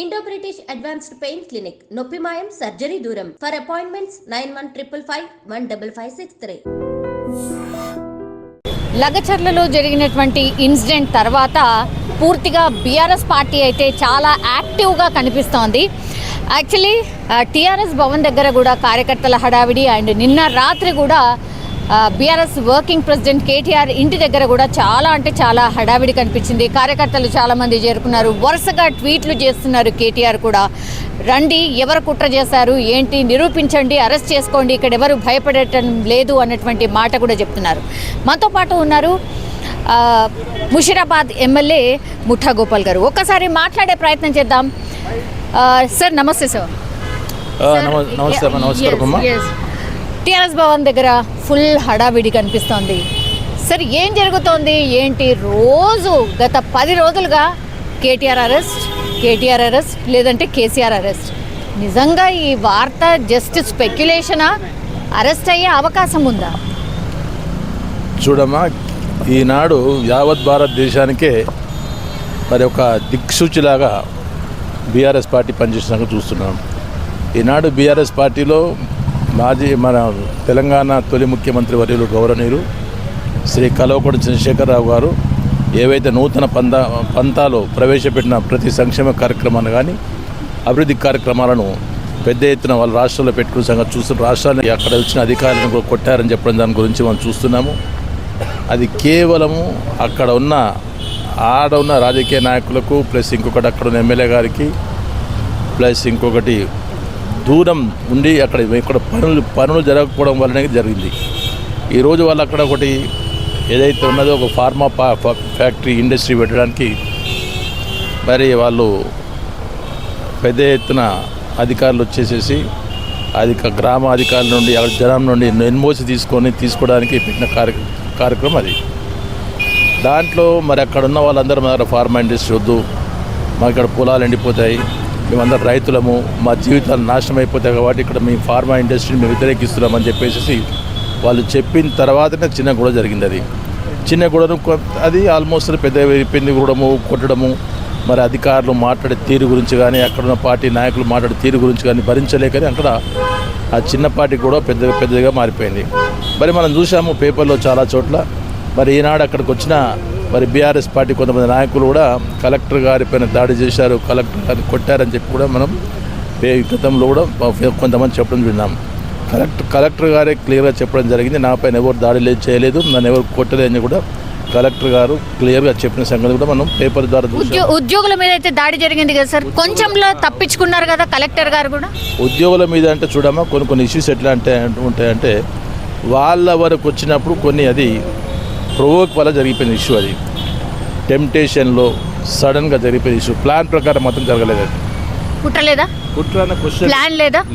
Indo British advanced pain clinic నొప్పి మాయం surgery దూరం. For appointments 9155515563. లగచర్లలో జరిగినటువంటి ఇన్సిడెంట్ తర్వాత పూర్తిగా బీఆర్ఎస్ పార్టీ అయితే చాలా యాక్టివ్గా కనిపిస్తోంది. యాక్చువల్లీ టీఆర్ఎస్ భవన్ దగ్గర కూడా కార్యకర్తల హడావిడి అండ్ నిన్న రాత్రి కూడా బీఆర్ఎస్ వర్కింగ్ ప్రెసిడెంట్ కేటీఆర్ ఇంటి దగ్గర కూడా చాలా హడావిడి కనిపించింది. కార్యకర్తలు చాలామంది చేరుకున్నారు. వరుసగా ట్వీట్లు చేస్తున్నారు. కేటీఆర్ కూడా రండి, ఎవరు కుట్ర చేశారు ఏంటి నిరూపించండి, అరెస్ట్ చేసుకోండి, ఇక్కడ ఎవరు భయపడటం లేదు అన్నటువంటి మాట కూడా చెప్తున్నారు. మనతో పాటు ఉన్నారు ముషీరాబాద్ ఎమ్మెల్యే ముఠా గోపాల్ గారు. ఒక్కసారి మాట్లాడే ప్రయత్నం చేద్దాం. సార్ నమస్తే. సార్ నమస్కారం. టీఆర్ఎస్ భవన్ దగ్గర ఫుల్ హడావిడి కనిపిస్తోంది. సార్ ఏం జరుగుతోంది ఏంటి? రోజు గత 10 రోజులుగా కేటీఆర్ అరెస్ట్ లేదంటే కేసీఆర్ అరెస్ట్. నిజంగా ఈ వార్త జస్ట్ స్పెక్యులేషనా? అరెస్ట్ అయ్యే అవకాశం ఉందా? చూడమ్మా, ఈనాడు యావత్ భారతదేశానికే మరి ఒక దిక్సూచిలాగా బీఆర్ఎస్ పార్టీ పనిచేసినాక చూస్తున్నాం. ఈనాడు బీఆర్ఎస్ పార్టీలో మన తెలంగాణ తొలి ముఖ్యమంత్రి వర్యులు గౌరవనీయులు శ్రీ కల్వకుంట్ల చంద్రశేఖరరావు గారు ఏవైతే నూతన పంతాలో ప్రవేశపెట్టిన ప్రతి సంక్షేమ కార్యక్రమాన్ని కానీ అభివృద్ధి కార్యక్రమాలను పెద్ద ఎత్తున వాళ్ళ రాష్ట్రంలో పెట్టుకున్న సంగతి చూస్తున్న రాష్ట్రాన్ని అక్కడ వచ్చిన అధికారులను కూడా కొట్టారని చెప్పడం దాని గురించి మనం చూస్తున్నాము. అది కేవలము అక్కడ ఉన్న రాజకీయ నాయకులకు ప్లస్ ఇంకొకటి అక్కడ ఉన్న ఎమ్మెల్యే గారికి ప్లస్ ఇంకొకటి దూరం ఉండి ఇక్కడ పనులు జరగకపోవడం వల్లనే జరిగింది. ఈరోజు వాళ్ళు అక్కడ ఒకటి ఏదైతే ఉన్నదో ఒక ఫార్మా ఫ్యాక్టరీ ఇండస్ట్రీ పెట్టడానికి మరి వాళ్ళు పెద్ద ఎత్తున అధికారులు వచ్చేసేసి గ్రామ అధికారుల నుండి జనం నుండి ఎన్ఓసి తీసుకోవడానికి పెట్టిన కార్యక్రమం అది. దాంట్లో మరి అక్కడ ఉన్న వాళ్ళందరూ మన ఫార్మా ఇండస్ట్రీ వద్దు, మాకు ఇక్కడ పొలాలు ఎండిపోతాయి, మేమందరం రైతులము, మా జీవితాలు నాశనం అయిపోతాయి కాబట్టి ఇక్కడ మీ ఫార్మా ఇండస్ట్రీని మేము వ్యతిరేకిస్తున్నామని చెప్పేసి వాళ్ళు చెప్పిన తర్వాతనే చిన్న గొడవ జరిగింది. అది చిన్న గొడవను అది ఆల్మోస్ట్ పెద్ద అయిపోయింది. కొట్టడము మరి అధికారులు మాట్లాడే తీరు గురించి కానీ అక్కడున్న పార్టీ నాయకులు మాట్లాడే తీరు గురించి కానీ భరించలేకని అక్కడ ఆ చిన్న పార్టీ కూడా పెద్దగా మారిపోయింది. మరి మనం చూసాము పేపర్లో చాలా చోట్ల. మరి ఈనాడు అక్కడికి వచ్చిన మరి బీఆర్ఎస్ పార్టీ కొంతమంది నాయకులు కూడా కలెక్టర్ గారి పైన దాడి చేశారు, కలెక్టర్ గారిని కొట్టారని చెప్పి కూడా మనం గతంలో కూడా కొంతమంది చెప్పడం విన్నాం. కలెక్టర్ గారే క్లియర్గా చెప్పడం జరిగింది, నా పైన ఎవరు దాడి చేయలేదు, నన్ను ఎవరు కొట్టలేదని కూడా కలెక్టర్ గారు క్లియర్గా చెప్పిన సంగతి కూడా మనం పేపర్ ద్వారా ఉద్యోగుల మీద అయితే దాడి జరిగింది కదా సార్, కొంచెంలో తప్పించుకున్నారు కదా కలెక్టర్ గారు కూడా. ఉద్యోగుల మీద అంటే చూడమ్మా, కొన్ని ఇష్యూస్ ఎట్లా ఉంటాయంటే వాళ్ళ వరకు వచ్చినప్పుడు కొన్ని అది ప్రొవోక్ వల్ల జరిగిపోయిన ఇష్యూ, అది టెంప్టేషన్లో సడన్గా జరిగిపోయిన ఇష్యూ. ప్లాన్ ప్రకారం మాత్రం జరగలేదు. అది కుట్ర అనే క్వశ్చన్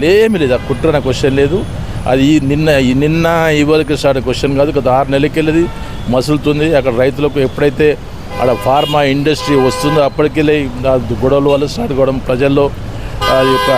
ఏమీ లేదా, కుట్ర అనే క్వశ్చన్ లేదు. అది నిన్న ఇవాళకి స్టార్ట్ క్వశ్చన్ కాదు, గత 6 నెలలకి వెళ్ళి మసులుతుంది. అక్కడ రైతులకు ఎప్పుడైతే అక్కడ ఫార్మా ఇండస్ట్రీ వస్తుందో అప్పటికెళ్ళి గొడవల వల్ల స్టార్ట్ కావడం, ప్రజల్లో అది యొక్క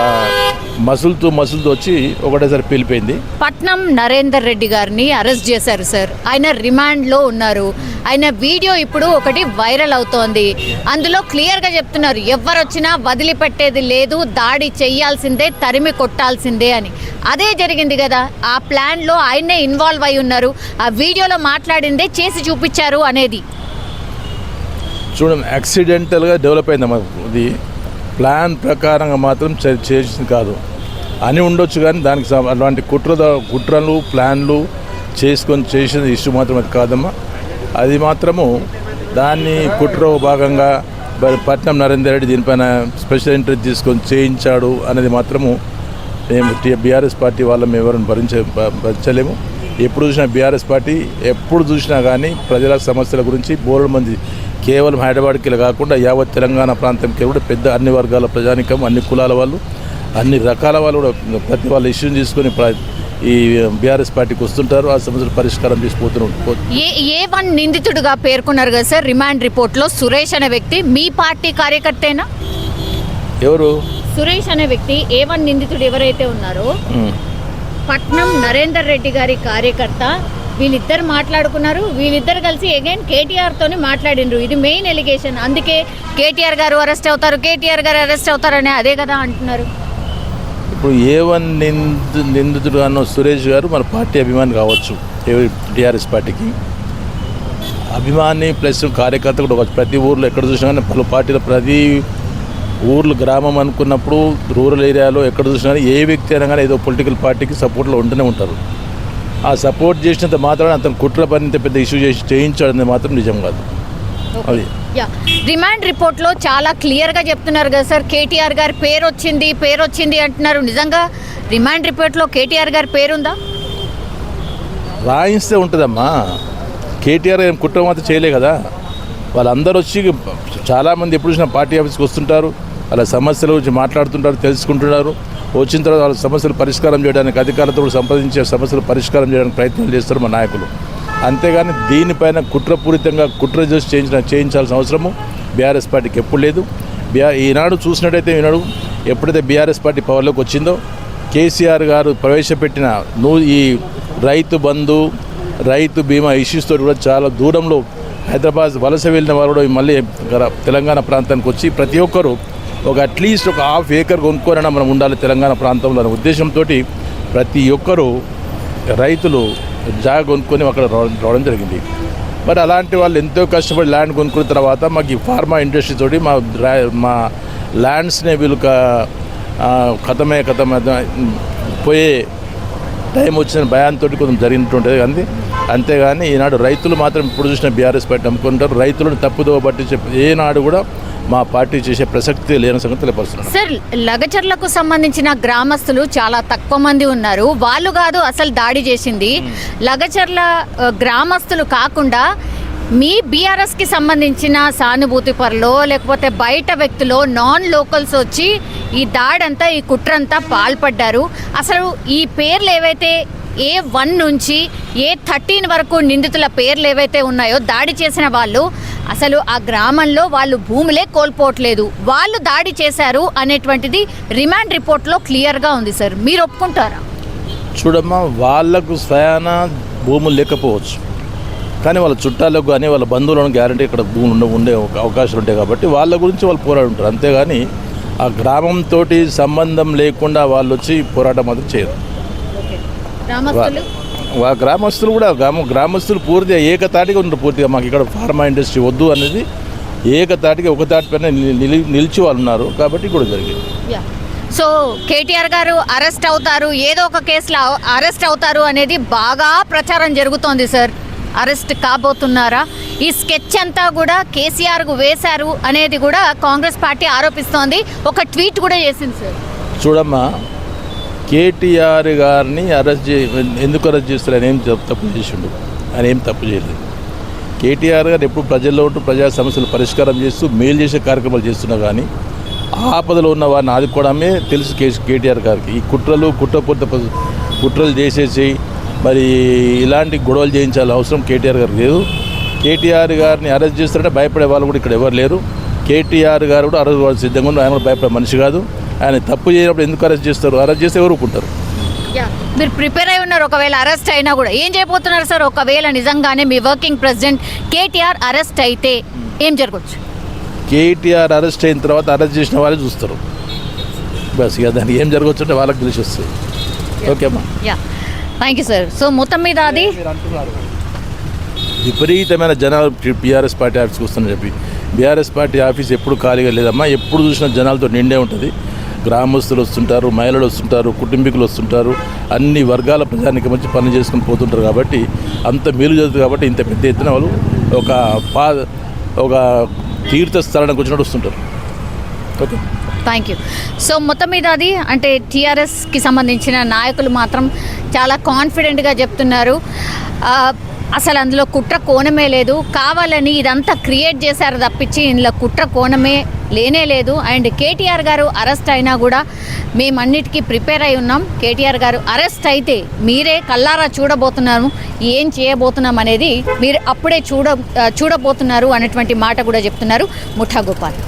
మసులుతూ వచ్చి ఒకటేసారి పేలిపోయింది. పట్నం నరేందర్ రెడ్డి గారిని అరెస్ట్ చేశారు సార్. ఆయన రిమాండ్లో ఉన్నారు. ఆయన వీడియో ఇప్పుడు ఒకటి వైరల్ అవుతోంది. అందులో క్లియర్గా చెప్తున్నారు ఎవరు వచ్చినా వదిలిపెట్టేది లేదు, దాడి చెయ్యాల్సిందే, తరిమి కొట్టాల్సిందే అని. అదే జరిగింది కదా, ఆ ప్లాన్లో ఆయనే ఇన్వాల్వ్ అయి ఉన్నారు. ఆ వీడియోలో మాట్లాడిందే చేసి చూపించారు అనేది. చూడండి, యాక్సిడెంటల్గా డెవలప్ అయిందమ్మా. ఇది ప్లాన్ ప్రకారంగా మాత్రం చేసింది కాదు అని ఉండొచ్చు, కానీ దానికి అలాంటి కుట్రలు ప్లాన్లు చేసిన ఇష్యూ మాత్రం అది కాదమ్మా. అది మాత్రము దాన్ని కుట్ర భాగంగా పట్నం నరేందర్ రెడ్డి దీనిపైన స్పెషల్ ఇంట్రెస్ట్ తీసుకొని చేయించాడు అనేది మాత్రము మేము బీఆర్ఎస్ పార్టీ వాళ్ళం ఎవరిని భరించలేము. ఎప్పుడు చూసినా బీఆర్ఎస్ పార్టీ ఎప్పుడు చూసినా కానీ ప్రజల సమస్యల గురించి బోలెడు మంది, కేవలం హైదరాబాద్కి కాకుండా యావత్ తెలంగాణ ప్రాంతంకి కూడా పెద్ద అన్ని వర్గాల ప్రజానికం, అన్ని కులాల వాళ్ళు, అన్ని రకాల వాళ్ళు కూడా ప్రతి వాళ్ళ ఇష్యూని తీసుకొని ఈ బీఆర్ఎస్ పార్టీకి వస్తుంటారు. ఆ సమస్యలు పరిష్కారం తీసుకుపోతున్నారు. A1 నిందితుడుగా పేర్కొన్నారు కదా సార్ రిమాండ్ రిపోర్ట్లో. సురేష్ అనే వ్యక్తి మీ పార్టీ కార్యకర్తేనా? ఎవరు సురేష్ అనే వ్యక్తి? A1 నిందితుడు ఎవరైతే ఉన్నారో పట్నం నరేందర్ రెడ్డి గారి కార్యకర్త, వీళ్ళిద్దరు మాట్లాడుకున్నారు, వీళ్ళిద్దరు కలిసి అగైన్ కేటీఆర్తోని మాట్లాడినరు. ఇది మెయిన్ ఎలిగేషన్. అందుకే కేటీఆర్ గారు అరెస్ట్ అవుతారు, కేటీఆర్ గారు అరెస్ట్ అవుతారని అదే కదా అంటున్నారు. ఇప్పుడు ఏ1 నిందితుడు అన్న సురేష్ గారు మన పార్టీ అభిమాని కావచ్చు, టీఆర్ఎస్ పార్టీకి అభిమాని ప్లస్ కార్యకర్త కూడా కావచ్చు. ప్రతి ఊర్లో ఎక్కడ చూసినా కానీ పలు పార్టీల ప్రతి ఊర్లు గ్రామం అనుకున్నప్పుడు రూరల్ ఏరియాలో ఎక్కడ చూసినా కానీ ఏ వ్యక్తి అయినా కానీ ఏదో పొలిటికల్ పార్టీకి సపోర్ట్లో ఉంటూనే ఉంటారు. ఆ సపోర్ట్ చేసినంత మాత్రం అతను కుట్ర పని ఇంత పెద్ద ఇష్యూ చేయించాడనేది మాత్రం నిజం కాదు. అది రిమాండ్ రిపోర్ట్లో చాలా క్లియర్గా చెప్తున్నారు కదా సార్, కేటీఆర్ గారి పేరు వచ్చింది అంటున్నారు. నిజంగా రిమాండ్ రిపోర్ట్లో కేటీఆర్ గారి పేరుందా? రాయిస్తే ఉంటుందమ్మా. కేటీఆర్ ఏం కుట్ర మాత్రం చేయలే కదా. వాళ్ళందరూ వచ్చి చాలామంది ఎప్పుడు చూసినా పార్టీ ఆఫీస్కి వస్తుంటారు, వాళ్ళ సమస్యల గురించి మాట్లాడుతుంటారు, తెలుసుకుంటున్నారు. వచ్చిన తర్వాత వాళ్ళ సమస్యలు పరిష్కారం చేయడానికి అధికారులతో సంప్రదించే సమస్యలు పరిష్కారం చేయడానికి ప్రయత్నం చేస్తారు మా నాయకులు. అంతేగాని దీనిపైన కుట్రపూరితంగా కుట్ర చేసి చేయించాల్సిన అవసరము బీఆర్ఎస్ పార్టీకి ఎప్పుడు లేదు. ఈనాడు చూసినట్టయితే ఎప్పుడైతే బీఆర్ఎస్ పార్టీ పవర్లోకి వచ్చిందో కేసీఆర్ గారు ప్రవేశపెట్టిన ఈ రైతు బంధు, రైతు బీమా ఇష్యూస్ తోటి కూడా చాలా దూరంలో హైదరాబాద్ వలస వెళ్ళిన వారు కూడా మళ్ళీ తెలంగాణ ప్రాంతానికి వచ్చి ప్రతి ఒక్కరు ఒక అట్లీస్ట్ ఒక 1/2 ఏకర్ కొనుక్కోనైనా మనం ఉండాలి తెలంగాణ ప్రాంతంలో అనే ఉద్దేశంతో ప్రతి ఒక్కరు రైతులు జాగా కొనుక్కొని అక్కడ రావడం జరిగింది. మరి అలాంటి వాళ్ళు ఎంతో కష్టపడి ల్యాండ్ కొనుక్కున్న తర్వాత మాకు ఈ ఫార్మా ఇండస్ట్రీ తోటి మా ల్యాండ్స్నే వీళ్ళు కథమే పోయే టైం వచ్చిన భయాంతో కొంచెం జరిగినట్టుంటుంది. కానీ అంతేగాని ఈనాడు రైతులు మాత్రం ఇప్పుడు చూసిన బీఆర్ఎస్ పార్టీ నమ్ముకుంటారు. రైతులను తప్పుదోవ పట్టించే ఏనాడు కూడా మా పార్టీ చేసే ప్రసక్తి లేని సంగతి తెలియపరుస్తున్నారు. సార్, లగచర్లకు సంబంధించిన గ్రామస్తులు చాలా తక్కువ మంది ఉన్నారు. వాళ్ళు కాదు అసలు దాడి చేసింది. లగచర్ల గ్రామస్తులు కాకుండా మీ బీఆర్ఎస్కి సంబంధించిన సానుభూతి పరులో లేకపోతే బయట వ్యక్తులు నాన్ లోకల్స్ వచ్చి ఈ దాడంతా ఈ కుట్రంతా పాల్పడ్డారు. అసలు ఈ పేర్లు ఏవైతే A1 నుంచి A13 వరకు నిందితుల పేర్లు ఏవైతే ఉన్నాయో దాడి చేసిన వాళ్ళు అసలు ఆ గ్రామంలో వాళ్ళు భూములే కోల్పోవట్లేదు, వాళ్ళు దాడి చేశారు అనేటువంటిది రిమాండ్ రిపోర్ట్లో క్లియర్గా ఉంది సార్. మీరు ఒప్పుకుంటారా? చూడమ్మా, వాళ్ళకు స్వయాన భూములు లేకపోవచ్చు, కానీ వాళ్ళ చుట్టాలకు కానీ వాళ్ళ బంధువులను గ్యారంటీ ఇక్కడ భూములు ఉండే అవకాశాలు ఉంటాయి కాబట్టి వాళ్ళ గురించి వాళ్ళు పోరాడు ఉంటారు. అంతేగాని ఆ గ్రామంతో సంబంధం లేకుండా వాళ్ళు వచ్చి పోరాటం మాత్రం చేయరు. గ్రామస్తులు కూడా గ్రామస్తులు పూర్తిగా ఏకతాటిగా ఉంటారు. పూర్తిగా మాకు ఇక్కడ ఫార్మా ఇండస్ట్రీ వద్దు అనేది ఏకతాటిగా ఒక తాటిపైన నిలిచి వాళ్ళు ఉన్నారు కాబట్టి కూడా జరిగింది. సో కేటీఆర్ గారు అరెస్ట్ అవుతారు, ఏదో ఒక కేసులో అరెస్ట్ అవుతారు అనేది బాగా ప్రచారం జరుగుతోంది సార్. అరెస్ట్ కాబోతున్నారా? ఈ స్కెచ్ అంతా కూడా కేసీఆర్కు వేశారు అనేది కూడా కాంగ్రెస్ పార్టీ ఆరోపిస్తోంది. ఒక ట్వీట్ కూడా చేసింది సార్. చూడమ్మా, కేటీఆర్ గారిని ఎందుకు అరెస్ట్ చేస్తారు? ఆయన ఏం తప్పు చేసిండు? ఆయన ఏం తప్పు చేయలేదు. కేటీఆర్ గారు ఎప్పుడు ప్రజల్లో ఉంటూ ప్రజా సమస్యలు పరిష్కారం చేస్తూ మేలు చేసే కార్యక్రమాలు చేస్తున్నా కానీ ఆపదలో ఉన్న వారిని ఆదుకోవడమే తెలుసు కేటీఆర్ గారికి. ఈ కుట్రలు చేసేసి మరి ఇలాంటి గొడవలు చేయించాల్సిన అవసరం కేటీఆర్ గారికి లేదు. కేటీఆర్ గారిని అరెస్ట్ చేస్తారంటే భయపడే వాళ్ళు కూడా ఇక్కడ ఎవరు లేరు. కేటీఆర్ గారు కూడా అరెస్ట్ వాళ్ళు సిద్ధంగా ఉన్నారు. ఆయన కూడా భయపడే మనిషి కాదు. ఆయన తప్పు చేయనప్పుడు ఎందుకు అరెస్ట్ చేస్తారు? అరెస్ట్ చేస్తే ఎవరు ఊరుకుంటారు? మీరు ప్రిపేర్ అయి ఉన్నారు. ఒకవేళ అరెస్ట్ అయినా కూడా ఏం చేయబోతున్నారు సార్? ఒకవేళ నిజంగానే మీ వర్కింగ్ ప్రెసిడెంట్ కేటీఆర్ అరెస్ట్ అయితే ఏం జరగవచ్చు? కేటీఆర్ అరెస్ట్ అయిన తర్వాత అరెస్ట్ చేసిన వాళ్ళే చూస్తారు. బస్ ఇక దానికి ఏం జరగవచ్చు అంటే వాళ్ళకి తెలిసి వస్తుంది. ఓకే అమ్మా, థ్యాంక్ యూ సార్. సో మొత్తం మీద అది విపరీతమైన జనాలు బీఆర్ఎస్ పార్టీ ఆఫీస్కి వస్తుందని చెప్పి బీఆర్ఎస్ పార్టీ ఆఫీస్ ఎప్పుడు ఖాళీగా లేదమ్మా. ఎప్పుడు చూసినా జనాలతో నిండే ఉంటుంది. గ్రామస్తులు వస్తుంటారు, మహిళలు వస్తుంటారు, కుటుంబీకులు వస్తుంటారు, అన్ని వర్గాల ప్రజానికి మంచి పని చేసుకుని పోతుంటారు. కాబట్టి అంత మేలు జరుగుతుంది. కాబట్టి ఇంత పెద్ద ఎత్తున వాళ్ళు ఒక తీర్థస్థలానికి వచ్చినట్టు వస్తుంటారు. Okay, thank you. సో మొత్తం మీద అది అంటే టీఆర్ఎస్కి సంబంధించిన నాయకులు మాత్రం చాలా కాన్ఫిడెంట్గా చెప్తున్నారు. అసలు అందులో కుట్ర కోణమే లేదు, కావాలని ఇదంతా క్రియేట్ చేశారు తప్పించి ఇందులో కుట్ర కోణమే లేనే లేదు. అండ్ కేటీఆర్ గారు అరెస్ట్ అయినా కూడా మేమన్నిటికీ ప్రిపేర్ అయి ఉన్నాం. కేటీఆర్ గారు అరెస్ట్ అయితే మీరే కల్లారా చూడబోతున్నాము, ఏం చేయబోతున్నాం అనేది మీరు అప్పుడే చూడబోతున్నారు అనేటువంటి మాట కూడా చెప్తున్నారు ముఠా గోపాల్.